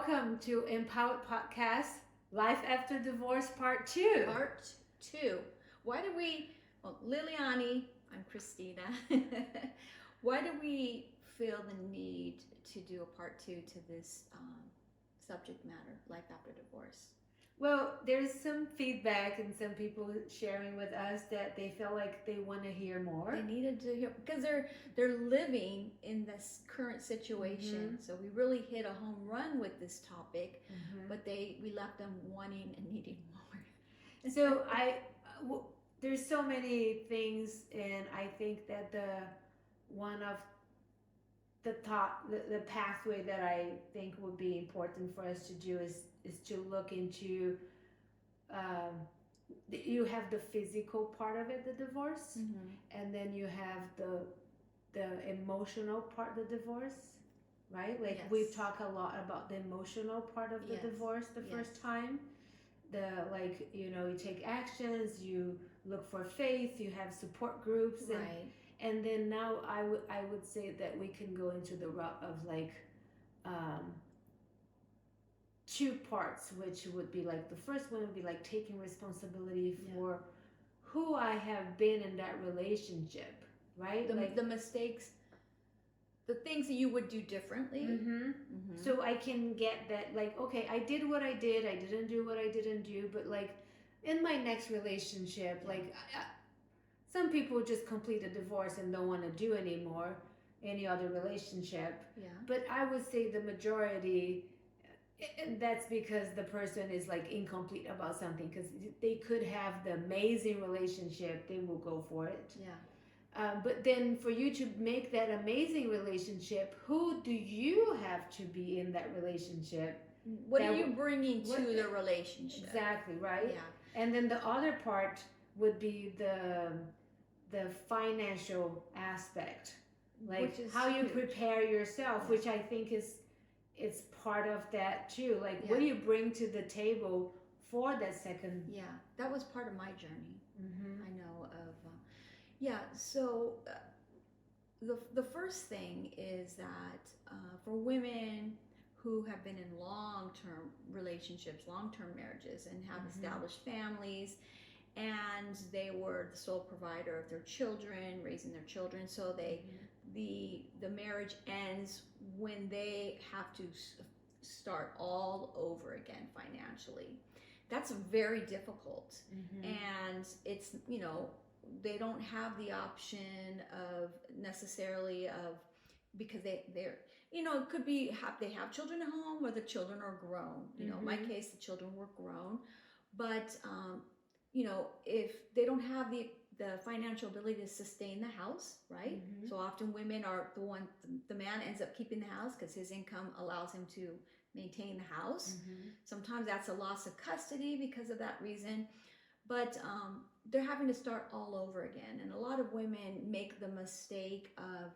welcome to Empowered Podcast, Life After Divorce Part 2. Part 2. Why do we, well, Liliani, I'm Christina. Why do we feel the need to do a part 2 to this subject matter, life after divorce? Well, there's some feedback and some people sharing with us that they feel like they want to hear more. They needed to hear because they're living in this current situation. So we really hit a home run with this topic, but we left them wanting and needing more. So there's so many things, and I think that one of the pathway that I think would be important for us to do is to look into you have the physical part of it, the divorce, and then you have the emotional part of the divorce, right? Like we've talked a lot about the emotional part of the divorce the first time. You take actions, you look for faith, you have support groups, and then now I would say that we can go into the route of two parts, which would be like the first one would be like taking responsibility for who I have been in that relationship, right? The mistakes, the things that you would do differently. So I can get that, like, okay, I did what I did, I didn't do what I didn't do, but like in my next relationship, like some people just complete a divorce and don't want to do anymore any other relationship. But I would say the majority, and that's because the person is like incomplete about something, because they could have the amazing relationship, they will go for it. But then for you to make that amazing relationship, who do you have to be in that relationship? What are you bringing to the relationship? Exactly, right? And then the other part would be the financial aspect, like how you prepare yourself, which I think it's part of that too. Like what do you bring to the table for that second? That was part of my journey. I know of so the first thing is that for women who have been in long-term relationships, long-term marriages, and have established families, and they were the sole provider of their children, raising their children, so the marriage ends when they have to start all over again financially. That's very difficult. And it's, they don't have the option of necessarily because they're it could be they have children at home, or the children are grown. In my case, the children were grown, but if they don't have the financial ability to sustain the house, right? So often women are the man ends up keeping the house because his income allows him to maintain the house. Sometimes that's a loss of custody because of that reason, but they're having to start all over again. And a lot of women make the mistake of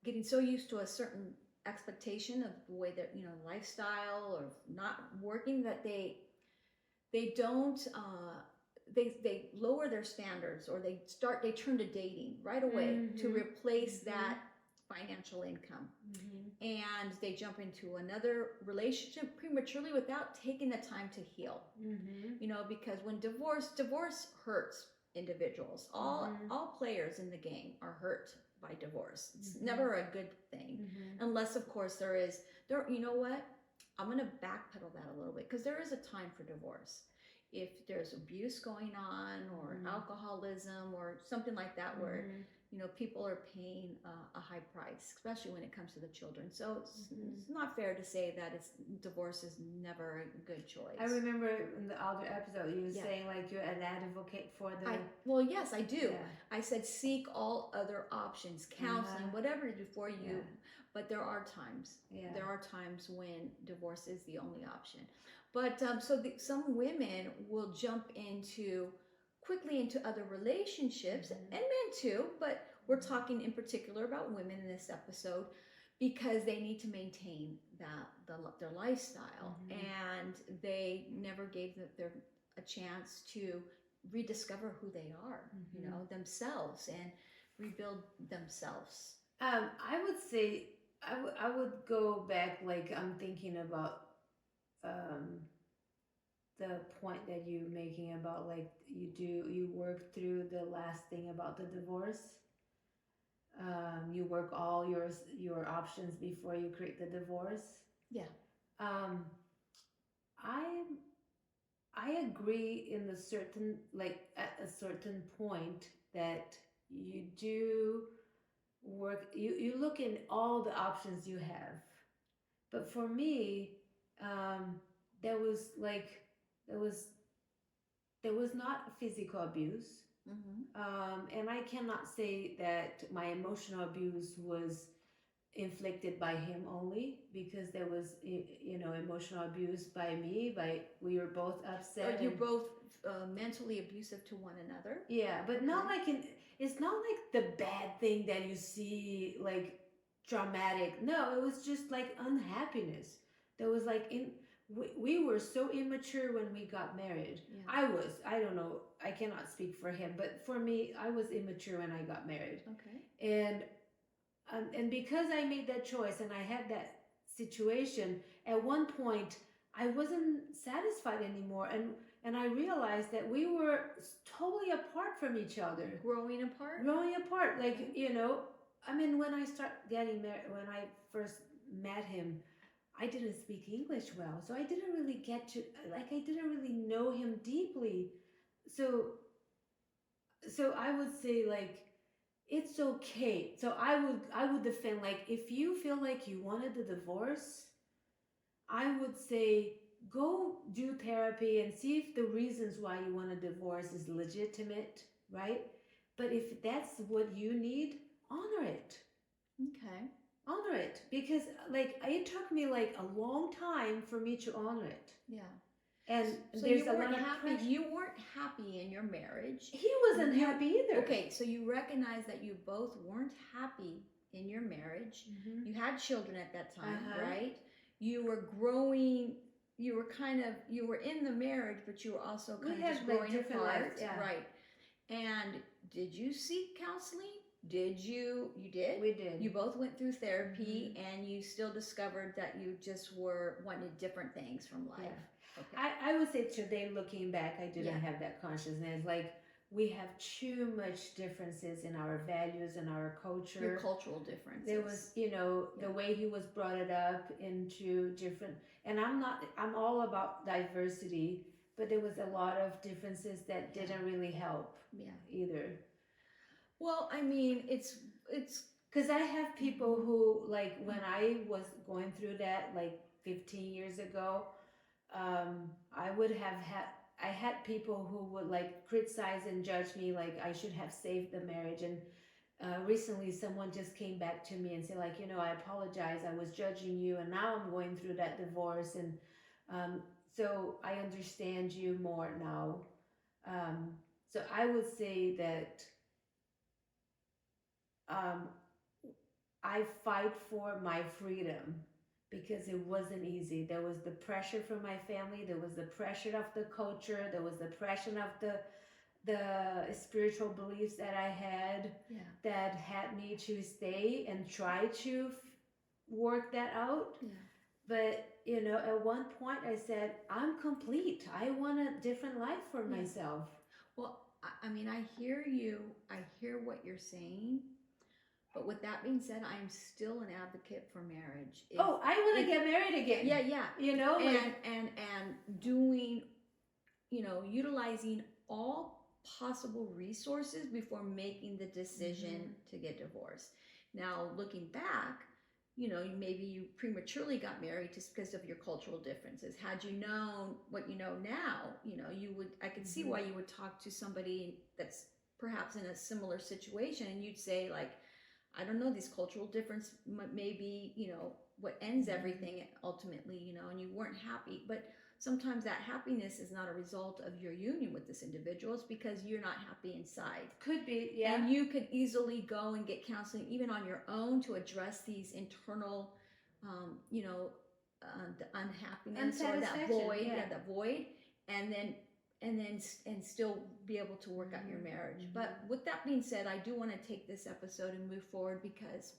getting so used to a certain expectation of the way that lifestyle or not working, that they don't they lower their standards, or they turn to dating right away to replace that financial income. And they jump into another relationship prematurely without taking the time to heal. Because when divorce hurts individuals. All players in the game are hurt by divorce. It's never a good thing, unless of course you know what, I'm going to backpedal that a little bit, because there is a time for divorce. If there's abuse going on, or alcoholism, or something like that, where people are paying a high price, especially when it comes to the children. So it's not fair to say that divorce is never a good choice. I remember in the other episode you were saying like you're an advocate for the. Well, yes, I do. I said seek all other options, counseling, whatever before you. But there are times. There are times when divorce is the only option. But some women will jump quickly into other relationships, and men too, but we're talking in particular about women in this episode, because they need to maintain their lifestyle, and they never gave a chance to rediscover who they are, themselves, and rebuild themselves. I would say I would go back, like I'm thinking about the point that you're making about like you work through the last thing about the divorce. You work all your options before you create the divorce. Yeah. Um, I I agree in the certain like at a certain point that you do work you look in all the options you have. But for me, um, there was like there was there was not physical abuse. Mm-hmm. And I cannot say that my emotional abuse was inflicted by him only, because there was emotional abuse by me. By we were both upset. Are you And both mentally abusive to one another? yeah, but not Okay. like it's not like the bad thing that you see like dramatic. No, it was just like unhappiness. There was like we were so immature when we got married. Yeah. I don't know, I cannot speak for him, but for me, I was immature when I got married. Okay. And because I made that choice and I had that situation, at one point I wasn't satisfied anymore, and I realized that we were totally apart from each other. Growing apart? Growing apart. Like, Okay. I mean, when I start getting married, when I first met him, I didn't speak English well. So I didn't really I didn't really know him deeply. So, I would say, like, it's okay. So I would defend, like, if you feel like you wanted the divorce, I would say go do therapy and see if the reasons why you want a divorce is legitimate, right? But if that's what you need, honor it. Okay. Honor it, because like it took me like a long time for me to honor it. Yeah. And So there's you a weren't lot of happy. pressure. You weren't happy in your marriage. He wasn't happy either. Okay, so you recognize that you both weren't happy in your marriage. Mm-hmm. You had children at that time, Uh-huh. right? You were growing. You were in the marriage, but you were also kind of had, just like, growing different apart, lives, yeah. right? And did you seek counseling? Did you? You did. We did. You both went through therapy, and you still discovered that you just wanted different things from life. Yeah. Okay. I would say today, looking back, I didn't Yeah. have that consciousness. Like, we have too much differences in our values and our culture. Your cultural differences. There was, the way he was brought it up into different, and I'm all about diversity, but there was a lot of differences that didn't really help. Yeah. Either. Well, I mean, it's because I have people who, like, when I was going through that, like 15 years ago, I had people who would like criticize and judge me, like I should have saved the marriage. And recently someone just came back to me and said, like, I apologize, I was judging you, and now I'm going through that divorce, and so I understand you more now. So I would say that I fight for my freedom, because it wasn't easy. There was the pressure from my family, there was the pressure of the culture, there was the pressure of the spiritual beliefs that I had, that had me to stay and try to work that out. Yeah. But at one point I said, I'm complete. I want a different life for myself. Well, I mean, I hear you. I hear what you're saying. But with that being said, I'm still an advocate for marriage. I want to get married again. Yeah. And doing, utilizing all possible resources before making the decision to get divorced. Now, looking back, maybe you prematurely got married just because of your cultural differences. Had you known what you know now, I could see why you would talk to somebody that's perhaps in a similar situation, and you'd say, like, I don't know, these cultural difference maybe, what ends everything ultimately, and you weren't happy. But sometimes that happiness is not a result of your union with this individual. It's because you're not happy inside. Could be, yeah. And you could easily go and get counseling even on your own to address these internal, the unhappiness or that void, that void, and still be able to work out your marriage. But with that being said, I do want to take this episode and move forward, because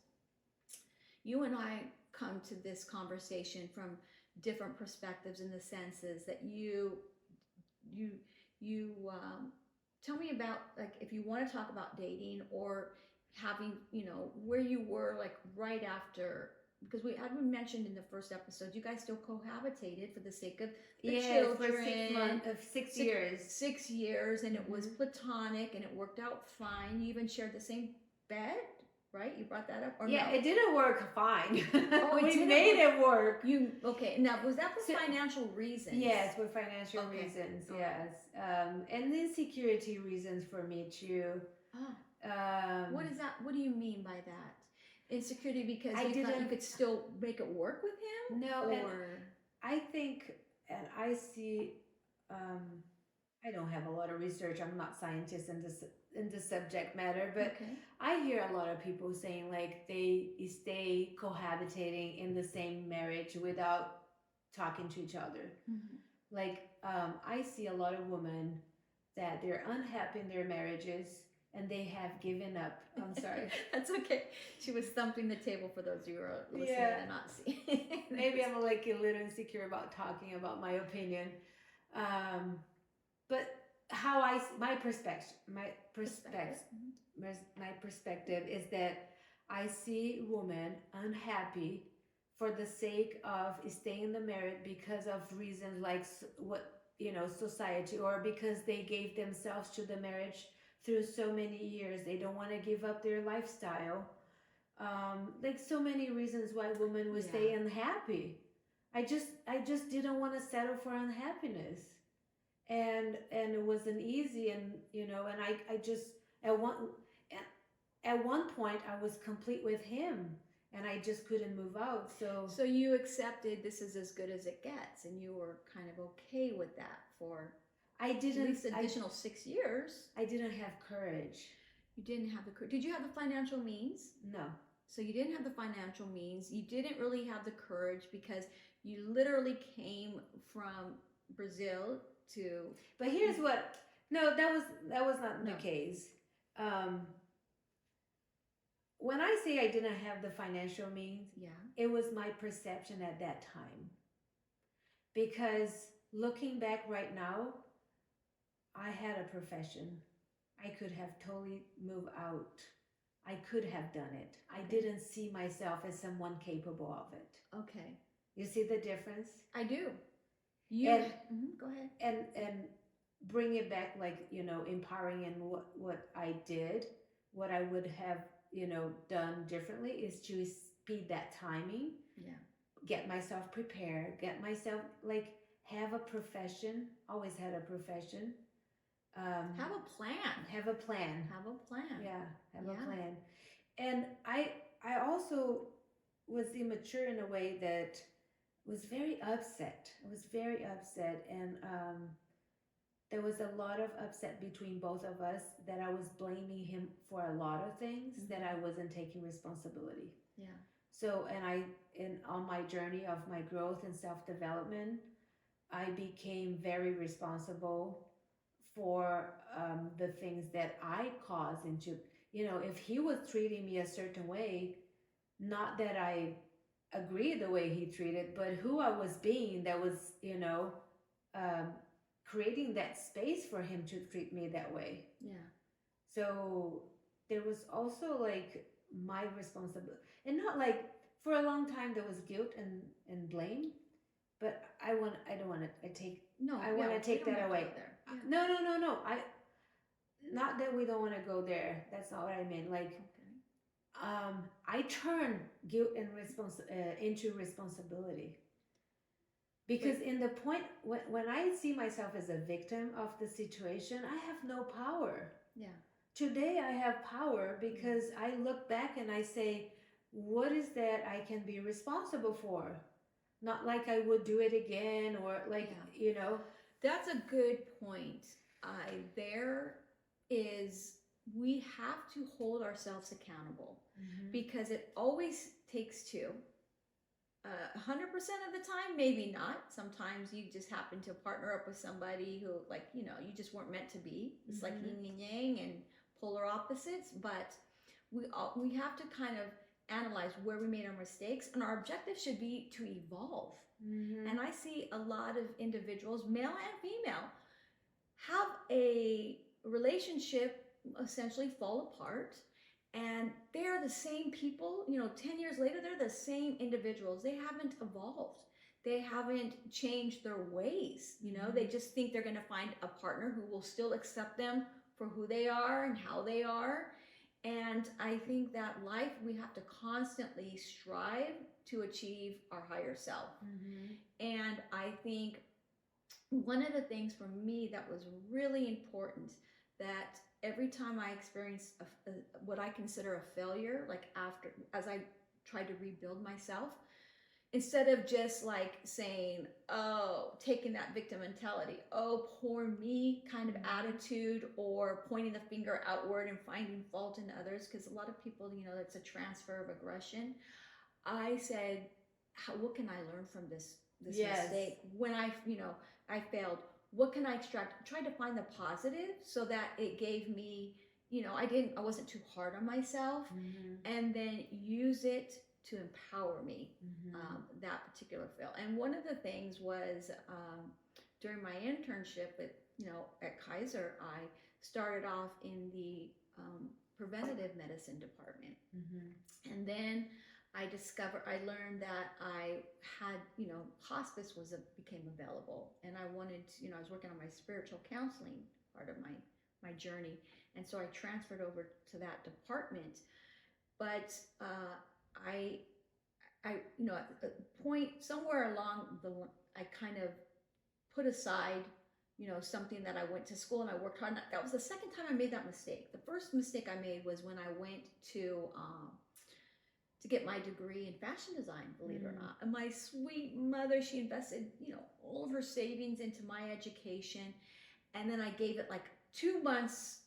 you and I come to this conversation from different perspectives in the senses that you tell me about, like, if you want to talk about dating or having, where you were like right after, because we had mentioned in the first episode, you guys still cohabitated for the sake of the children for 6 months of 6 years. 6 years, and it was platonic and it worked out fine. You even shared the same bed, right? You brought that up, or Yeah, no? it didn't work fine. Oh, we didn't made work. it work. Okay, now was that for So- financial reasons? Yes, for financial Okay. reasons. Okay. Yes, and insecurity reasons for me too. Oh, what is that? What do you mean by that? Insecurity because I you thought you didn't- could still make it work with him? No, and Or I think, and I see. I don't have a lot of research. I'm not scientist in this subject matter, but okay. I hear a lot of people saying like they stay cohabitating in the same marriage without talking to each other. Mhm. Like I see a lot of women that they're unhappy in their marriages and they have given up. I'm sorry. That's okay. She was thumping the table for those of you who are listening Yeah. and not seeing. Maybe I'm like a little insecure about talking about my opinion. But how my perspective is that I see women unhappy for the sake of staying in the marriage because of reasons like society, or because they gave themselves to the marriage through so many years. They don't want to give up their lifestyle. Like so many reasons why women would stay unhappy. I just didn't want to settle for unhappiness. And it wasn't easy, and I just at one point I was complete with him and I just couldn't move out. So you accepted this is as good as it gets, and you were kind of okay with that for at least additional 6 years. I didn't have courage. You didn't have the courage. Did you have the financial means? No. So you didn't have the financial means. You didn't really have the courage because you literally came from Brazil to. But here's what. No, that was not the No. case. When I say I didn't have the financial means, Yeah. it was my perception at that time. Because looking back right now, I had a profession. I could have totally moved out. I could have done it. I didn't see myself as someone capable of it. Okay. You see the difference? I do. You go ahead. And bring it back, like, empowering, and what I did, what I would have, done differently is to speed that timing. Yeah. Get myself prepared, get myself, like, have a profession, always had a profession. Have a plan. Have a plan. Have a plan. Yeah, have a Yeah. plan. And I also was immature in a way that was very upset. I was very upset, and there was a lot of upset between both of us, that I was blaming him for a lot of things that I wasn't taking responsibility. Yeah. So, and on my journey of my growth and self-development, I became very responsible for the things that I caused into, if he was treating me a certain way, not that I agree the way he treated, but who I was being that was, creating that space for him to treat me that way. Yeah. So there was also like my responsibility, and not like for a long time there was guilt and blame, but I want to take that away. Yeah. No. Not that we don't want to go there. That's not what I mean. Like, Okay. I turn guilt and into responsibility. Because in the point when I see myself as a victim of the situation, I have no power. Yeah. Today I have power because I look back and I say, what is that I can be responsible for? Not like I would do it again, or like, That's a good point. We have to hold ourselves accountable, because it always takes two. 100% of the time, maybe not. Sometimes you just happen to partner up with somebody who, like, you just weren't meant to be. It's like yin and yang and polar opposites. But we have to kind of analyze where we made our mistakes, and our objective should be to evolve. And I see a lot of individuals, male and female, have a relationship essentially fall apart, and they're the same people, 10 years later, they're the same individuals. They haven't evolved. They haven't changed their ways. They just think they're going to find a partner who will still accept them for who they are and how they are. And I think that life, we have to constantly strive to achieve our higher self. And I think one of the things for me that was really important, that every time I experienced what I consider a failure, like as I tried to rebuild myself, instead of just like saying, oh, taking that victim mentality, oh, poor me kind of attitude, or pointing the finger outward and finding fault in others, because a lot of people, it's a transfer of aggression. I said, what can I learn from this mistake? When I failed, what can I extract? Try to find the positive so that it gave me, I wasn't too hard on myself, and then use it to empower me, that particular fail. And one of the things was, during my internship at Kaiser, I started off in the preventative medicine department. And then I learned that I had, hospice became available, and I wanted to, I was working on my spiritual counseling part of my journey. And so I transferred over to that department. But I at a point somewhere along I kind of put aside, something that I went to school and I worked hard on. That was the second time I made that mistake. The first mistake I made was when I went to get my degree in fashion design, believe it or not. And my sweet mother, she invested, all of her savings into my education. And then I gave it like 2 months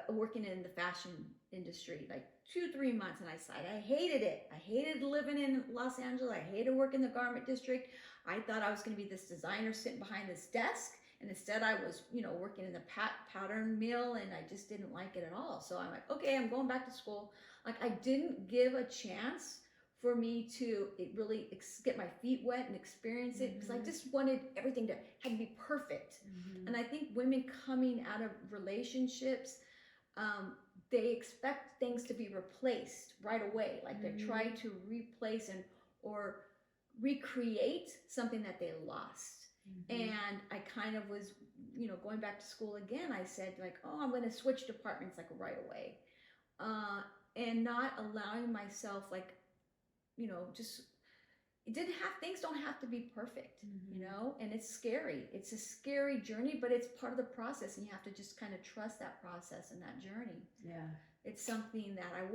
working in the fashion industry, like 2-3 months, and I sighed. I hated it. I hated living in Los Angeles. I hated working in the garment district. I thought I was going to be this designer sitting behind this desk, and instead I was, working in the pattern mill, and I just didn't like it at all. So I'm like, okay, I'm going back to school. Like, I didn't give a chance for me to really get my feet wet and experience it, because I just wanted everything had to be perfect. And I think women coming out of relationships, they expect things to be replaced right away. Like they try to replace or recreate something that they lost. And I kind of was, going back to school again, I said like, oh, I'm going to switch departments like right away. And not allowing myself like, just, things don't have to be perfect, and it's scary. It's a scary journey, but it's part of the process, and you have to just kind of trust that process and that journey. Yeah. It's something that I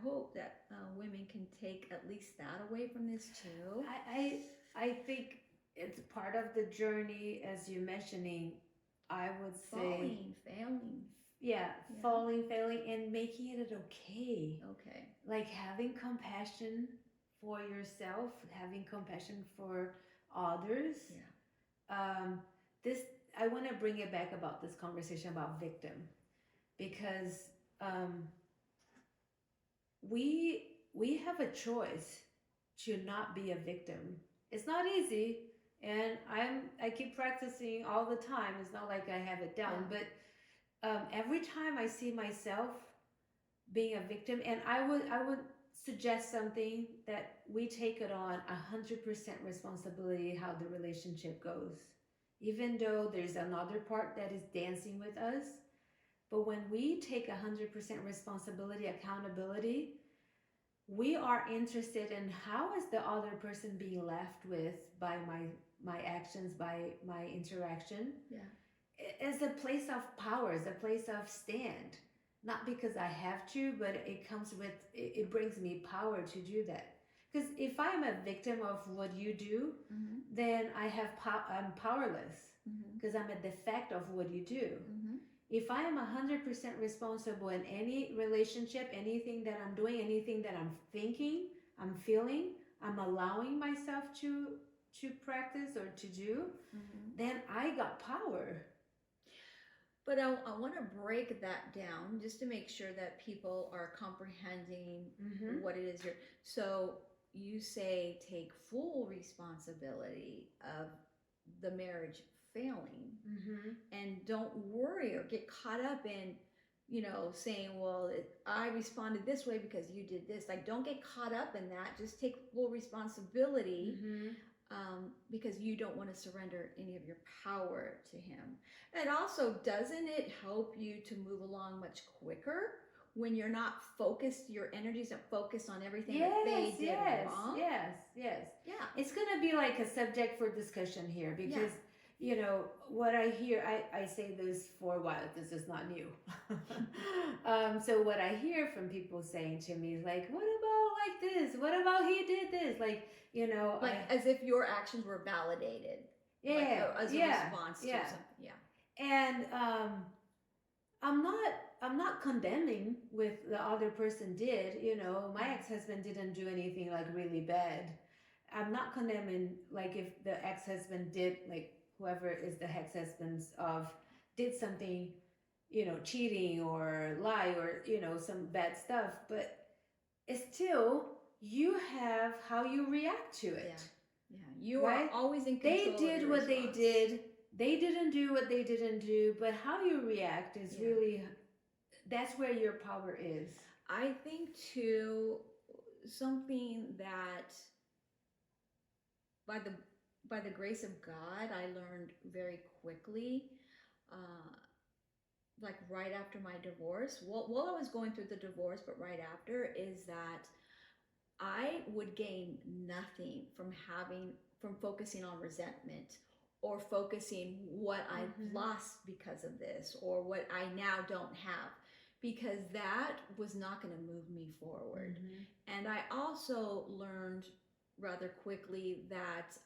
hope that women can take at least that away from this too. I think it's part of the journey, as you're mentioning. I would say failing. Yeah, falling, failing, and making it okay. Okay. Like having compassion for yourself, having compassion for others. Yeah. I want to bring it back about this conversation about victim, because we have a choice to not be a victim. It's not easy, and I keep practicing all the time. It's not like I have it down, but every time I see myself being a victim, and I would suggest something that we take it on 100% responsibility how the relationship goes, even though there's another part that is dancing with us. But when we take 100% responsibility, accountability, we are interested in how is the other person being left with by my actions, by my interaction. Yeah. It's a place of power, it's a place of stand. Not because I have to, but it comes with, it brings me power to do that. Because if I'm a victim of what you do, then I'm powerless, because I'm a defect of what you do. If I am 100% responsible in any relationship, anything that I'm doing, anything that I'm thinking, I'm feeling, I'm allowing myself to practice or to do, then I got power. But I want to break that down just to make sure that people are comprehending Mm-hmm. what it is you're. So you say take full responsibility of the marriage failing, Mm-hmm. and don't worry or get caught up in, saying, well, I responded this way because you did this. Like, don't get caught up in that. Just take full responsibility, Mm-hmm. because you don't want to surrender any of your power to him. And also, doesn't it help you to move along much quicker when you're not focused, your energies are focused on everything that they did Yes, wrong? yes, yes. Yeah. It's gonna be like a subject for discussion here because what I hear, I say this for a while. This is not new. So what I hear from people saying to me is like, "What about like this? What about he did this?" Like as if your actions were validated. Yeah, as a response to something. Yeah. And I'm not condemning with the other person did. My ex-husband didn't do anything like really bad. I'm not condemning like if the ex-husband did, like whoever is the ex-husband's of did something, cheating or lie or some bad stuff, but it's still you have how you react to it. Yeah. You are always in control. They did what they did. They didn't do what they didn't do, but how you react is really, that's where your power is. I think too, something that by the grace of God, I learned very quickly, like right after my divorce, while I was going through the divorce, but right after, is that I would gain nothing from focusing on resentment or focusing what I've lost because of this or what I now don't have, because that was not going to move me forward. And I also learned rather quickly that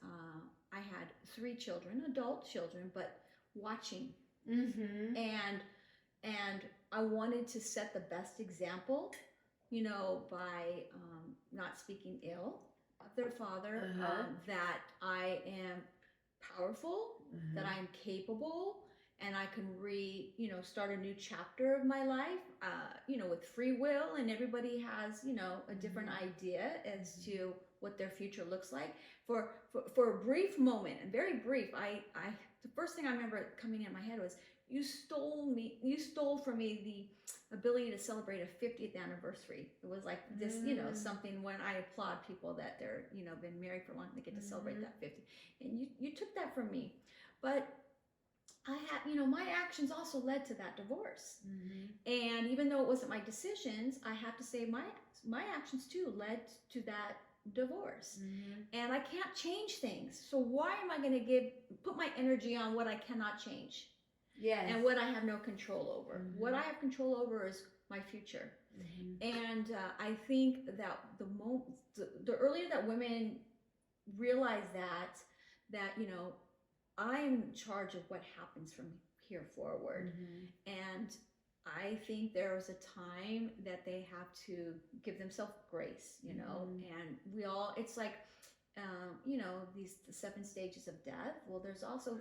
I had 3 children, adult children, but watching. And I wanted to set the best example, by not speaking ill of their father, that I am powerful, that I am capable, and I can start a new chapter of my life, with free will, and everybody has, a different idea as to what their future looks like. For a brief moment, and very brief, the first thing I remember coming in my head was, you stole from me the ability to celebrate a 50th anniversary. It was like this, something when I applaud people that they're, been married for long, they get to celebrate that 50. And you took that from me. But I had, my actions also led to that divorce. And even though it wasn't my decisions, I have to say my actions too led to that divorce. And I can't change things. So why am I going to put my energy on what I cannot change? Yes. And what I have no control over. What I have control over is my future. And I think that the earlier that women realize that I'm in charge of what happens from here forward. And I think there was a time that they have to give themselves grace, and we all, it's like, the 7 stages of death. Well, there's also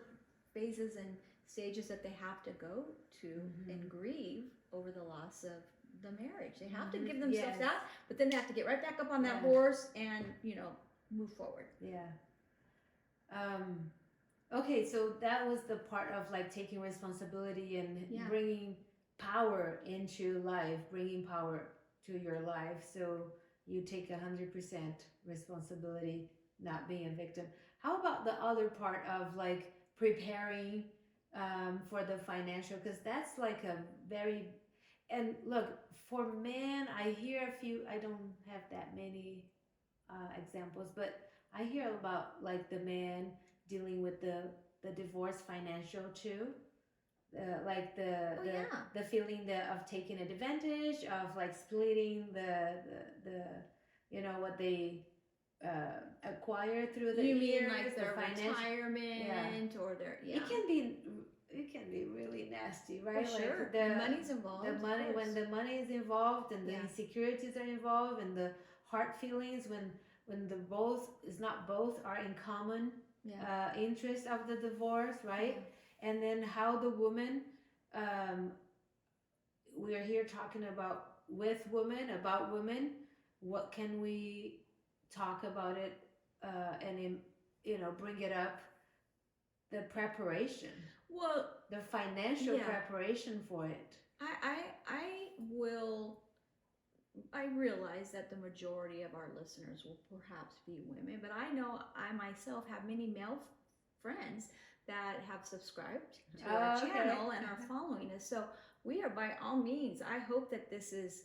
phases and stages that they have to go to and grieve over the loss of the marriage. They have to give themselves that, but then they have to get right back up on that horse and, move forward. Okay, so that was the part of like taking responsibility and bringing power into life, bringing power to your life. So you take 100% responsibility, not being a victim. How about the other part of like preparing for the financial, because that's like a very, and look, for men, I hear a few, I don't have that many examples, but I hear about like the man dealing with the divorce financial too, like the feeling of taking advantage of, like splitting the what they acquire through the years. You mean like their retirement or their it can be really nasty, right? For sure. Like the money's involved. The money, when the money is involved and the insecurities are involved and the hard feelings when the both are in common interest of the divorce, right? And then how the woman um, we're here talking about with women, about women. What can we talk about it and bring it up? The preparation, Well, the financial yeah, preparation for it. I will. I realize that the majority of our listeners will perhaps be women, but I know I myself have many male friends that have subscribed to our Okay. channel and are following us. So we are, by all means, I hope that this is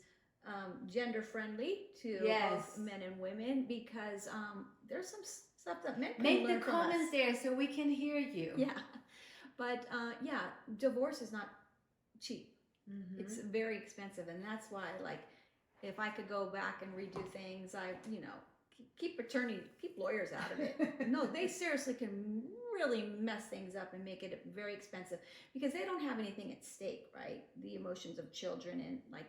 gender friendly to Yes. both men and women, because there's some stuff that men can Make learn the from us. comments there so we can hear you. Yeah, but yeah, divorce is not cheap. Mhm. It's very expensive, and that's why, like, if I could go back and redo things, I, keep lawyers out of it. No, they seriously can really mess things up and make it very expensive, because they don't have anything at stake, right? The emotions of children and, like,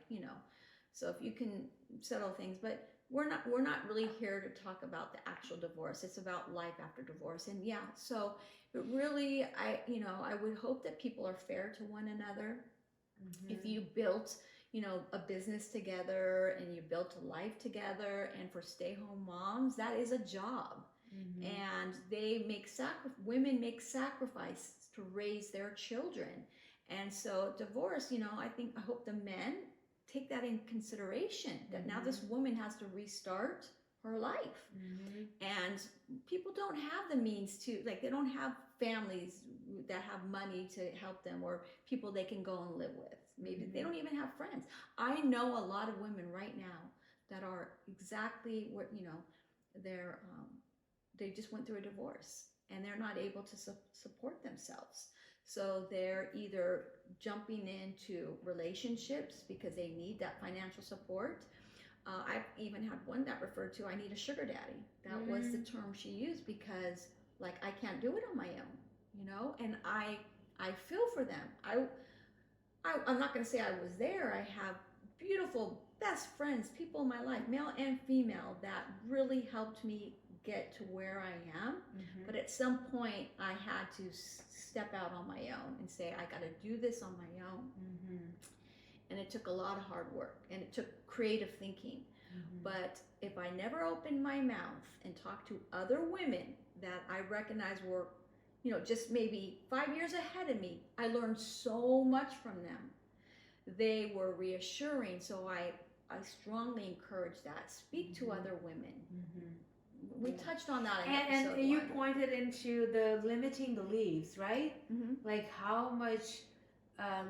so if you can settle things, but we're not really here to talk about the actual divorce. It's about life after divorce. And yeah, so but really, I would hope that people are fair to one another. If you built a business together and you built a life together, and for stay-home moms, that is a job. And women make sacrifices to raise their children. And so divorce, I hope the men take that in consideration, that now this woman has to restart her life. And people don't have the means to, like, they don't have families that have money to help them, or people they can go and live with. Maybe they don't even have friends. I know a lot of women right now that are exactly what, they just went through a divorce and they're not able to support themselves. So they're either jumping into relationships because they need that financial support. I've even had one that referred to, I need a sugar daddy. That was the term she used, because, like, I can't do it on my own, and I feel for them. I'm not going to say I was there. I have beautiful best friends, people in my life, male and female, that really helped me get to where I am. But at some point, I had to step out on my own and say, I got to do this on my own. And it took a lot of hard work, and it took creative thinking. But if I never opened my mouth and talked to other women that I recognize were, just maybe 5 years ahead of me, I learned so much from them. They were reassuring. So I strongly encourage that. Speak to other women. We touched on that in episode and you 1. pointed into the limiting beliefs, right? Like how much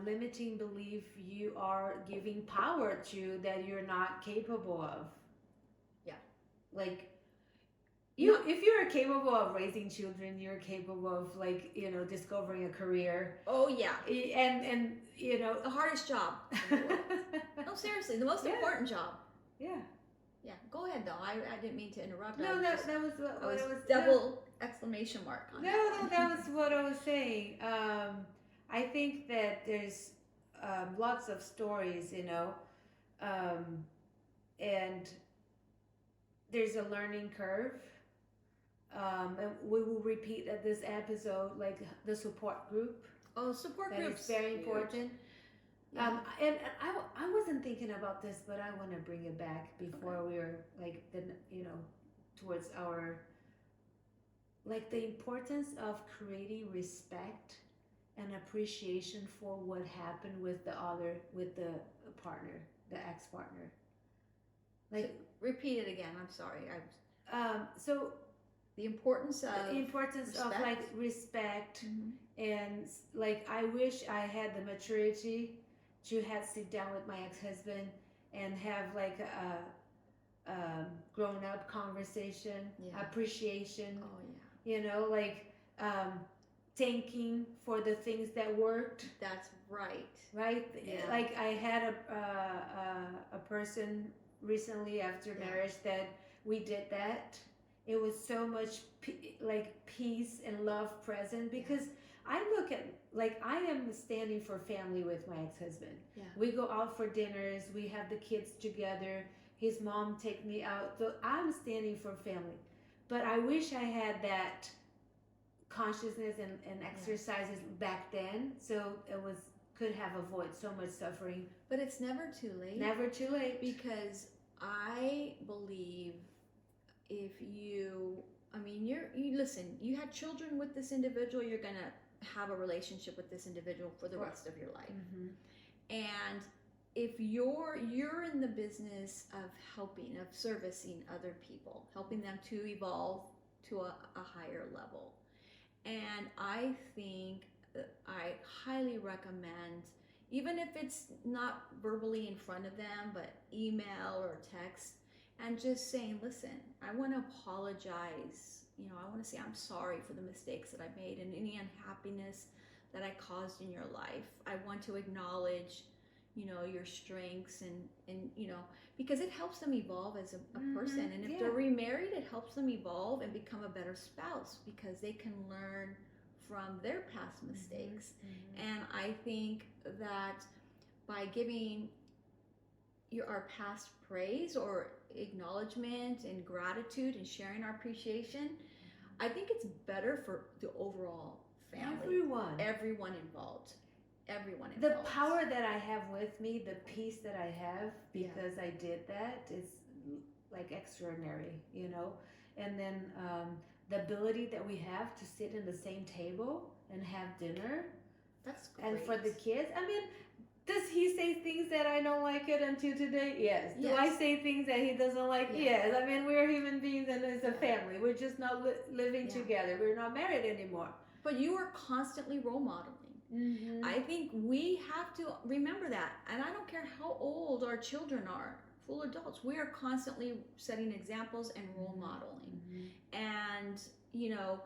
limiting belief you are giving power to that you're not capable of. Yeah. Like, if you're capable of raising children, you're capable of, like, discovering a career. Oh yeah. And the hardest job in the world. No, seriously, the most important job. Yeah. Yeah, go ahead though. I didn't mean to interrupt. No, that was what I was it was. double exclamation mark on that. That was what I was saying. I think that there's lots of stories, and there's a learning curve. And we will repeat at this episode, like, the support group. Oh, support groups. It's very important. Yeah. And I wasn't thinking about this, but I want to bring it back before we're, like, towards our, like, the importance of creating respect and appreciation for what happened with the partner, the ex-partner. Like, so, repeat it again. I'm sorry. So the importance of respect. Like, respect. And, like, I wish I had the maturity to have sit down with my ex-husband and have, like, a grown-up conversation. Appreciation. Oh yeah. Like, thanking for the things that worked. That's right. Right. Yeah. Like, I had a person recently after marriage that we did that. It was so much peace and love present, because I look at, like, I am standing for family with my ex-husband. Yeah. We go out for dinners. We have the kids together. His mom take me out. So I'm standing for family. But I wish I had that consciousness and exercises back then. So it was could have avoided so much suffering. But it's never too late. Never too late. Because I believe if you, I mean, you listen, you had children with this individual, you're going to have a relationship with this individual for the rest of your life. Mm-hmm. And if you're in the business of helping, of servicing other people, helping them to evolve to a higher level. And I think I highly recommend, even if it's not verbally in front of them, but email or text, and just saying, listen, I want to apologize. You know, I want to say I'm sorry for the mistakes that I made and any unhappiness that I caused in your life. I want to acknowledge, you know, your strengths and you know, because it helps them evolve as a person. And if they're remarried, it helps them evolve and become a better spouse because they can learn from their past mistakes. And I think that by giving our past praise or acknowledgement and gratitude and sharing our appreciation, I think it's better for the overall family. Everyone involved. The power that I have with me, the peace that I have because I did that is like extraordinary, you know. And then the ability that we have to sit in the same table and have dinner. That's great. And for the kids, I mean, does he say things that I don't like it until today? Yes. Do I say things that he doesn't like? Yes. I mean, we're human beings and it's a family. We're just not living together. We're not married anymore. But you are constantly role modeling. I think we have to remember that. And I don't care how old our children are, full adults, we are constantly setting examples and role modeling. And, you know,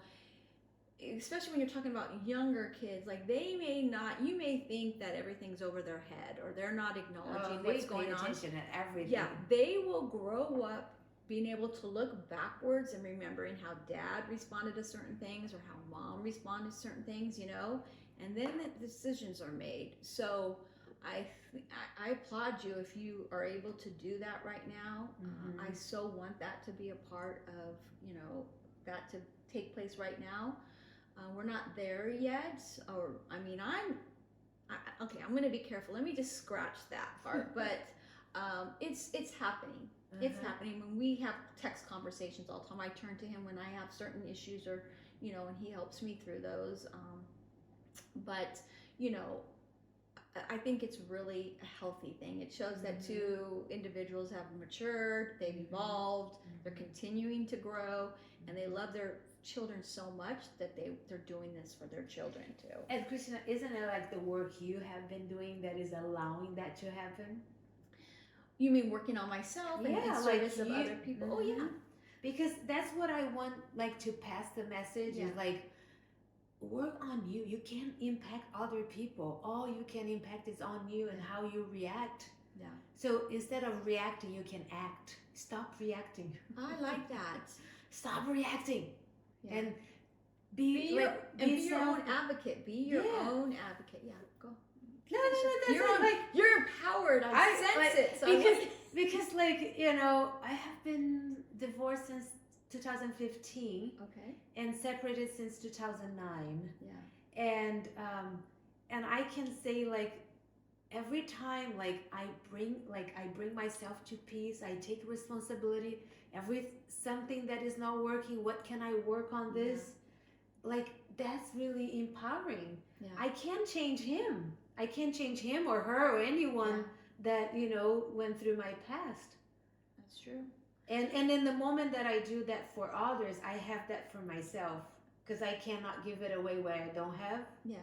especially when you're talking about younger kids, like you may think that everything's over their head or they're not acknowledging what's going on. Attention at everything. Yeah, they will grow up being able to look backwards and remembering how dad responded to certain things or how mom responded to certain things, you know, and then the decisions are made. So I applaud you if you are able to do that right now. I so want that to be a part of, you know, that to take place right now. We're not there yet, or I mean, okay, I'm going to be careful. Let me just scratch that part, but it's happening. It's happening. When we have text conversations all the time, I turn to him when I have certain issues, or you know, and he helps me through those. But you know, I think it's really a healthy thing. It shows that two individuals have matured, they've evolved, they're continuing to grow, and they love their children so much that they're doing this for their children too. And Christina, isn't it like the work you have been doing that is allowing that to happen? You mean working on myself and in service of other people? Oh yeah. Because that's what I want, like, to pass the message is like, work on you. You can't impact other people. All you can impact is on you and how you react. Yeah. So instead of reacting, you can act. Stop reacting. I like that. Stop reacting. Yeah. And be your own advocate. Be your own advocate. Yeah, go. No, that's you're empowered. I sense it. So because like, you know, I have been divorced since 2015. Okay. And separated since 2009. Yeah. And I can say, like, every time, like, I bring myself to peace. I take responsibility. Something that is not working, what can I work on this? Like, that's really empowering. Yeah. I can't change him. I can't change him or her or anyone that, you know, went through my past. That's true. And in the moment that I do that for others, I have that for myself, because I cannot give it away where I don't have. Yeah.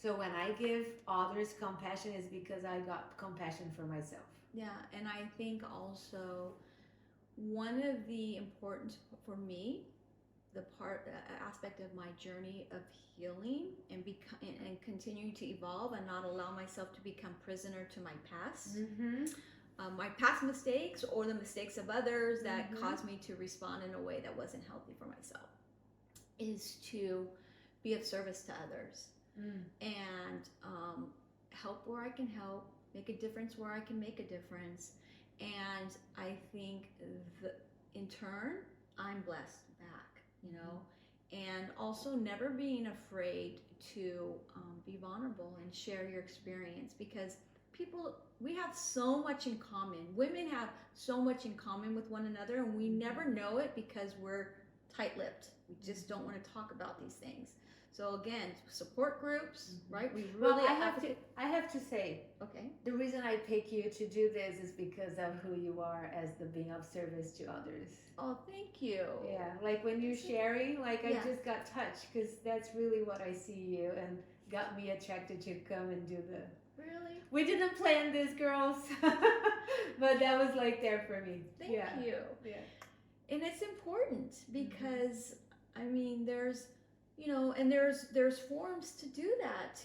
So when I give others compassion, is because I got compassion for myself. Yeah, and I think also one of the important, for me, the aspect of my journey of healing and continuing to evolve and not allow myself to become prisoner to my past. My past mistakes or the mistakes of others that caused me to respond in a way that wasn't healthy for myself, is to be of service to others and help where I can help, make a difference where I can make a difference. And I think in turn, I'm blessed back, you know, and also never being afraid to be vulnerable and share your experience, because we have so much in common. Women have so much in common with one another, and we never know it because we're tight-lipped. We just don't want to talk about these things. So again, support groups, right? We really Well, I have to say, okay. the reason I pick you to do this is because of who you are as the being of service to others. Oh, thank you. Yeah, like when you're sharing, like I Yeah. just got touched because that's really what I see you and got me attracted to come and do the. Really? We didn't plan this, girls, but that was like there for me. Thank Yeah. you. Yeah. And it's important because I mean, there's, you know, and there's forms to do that,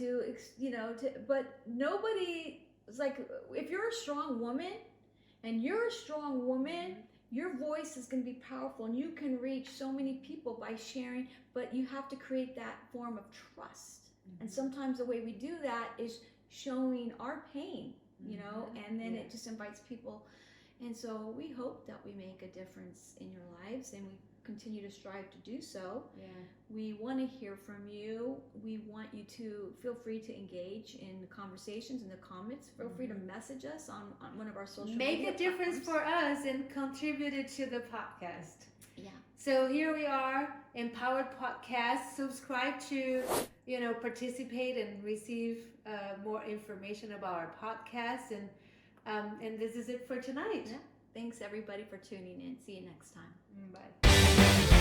but nobody is like, if you're a strong woman and you're a strong woman, your voice is going to be powerful and you can reach so many people by sharing, but you have to create that form of trust. And sometimes the way we do that is showing our pain, you know, and then it just invites people. And so we hope that we make a difference in your lives, and we continue to strive to do so. Yeah. We want to hear from you. We want you to feel free to engage in the conversations, in the comments. Feel free to message us on one of our social media Make a difference platforms. for us and contribute it to the podcast. Yeah. So here we are, Empowered Podcast. Subscribe to, participate and receive more information about our podcast. And this is it for tonight. Yeah. Thanks everybody for tuning in. See you next time. Bye.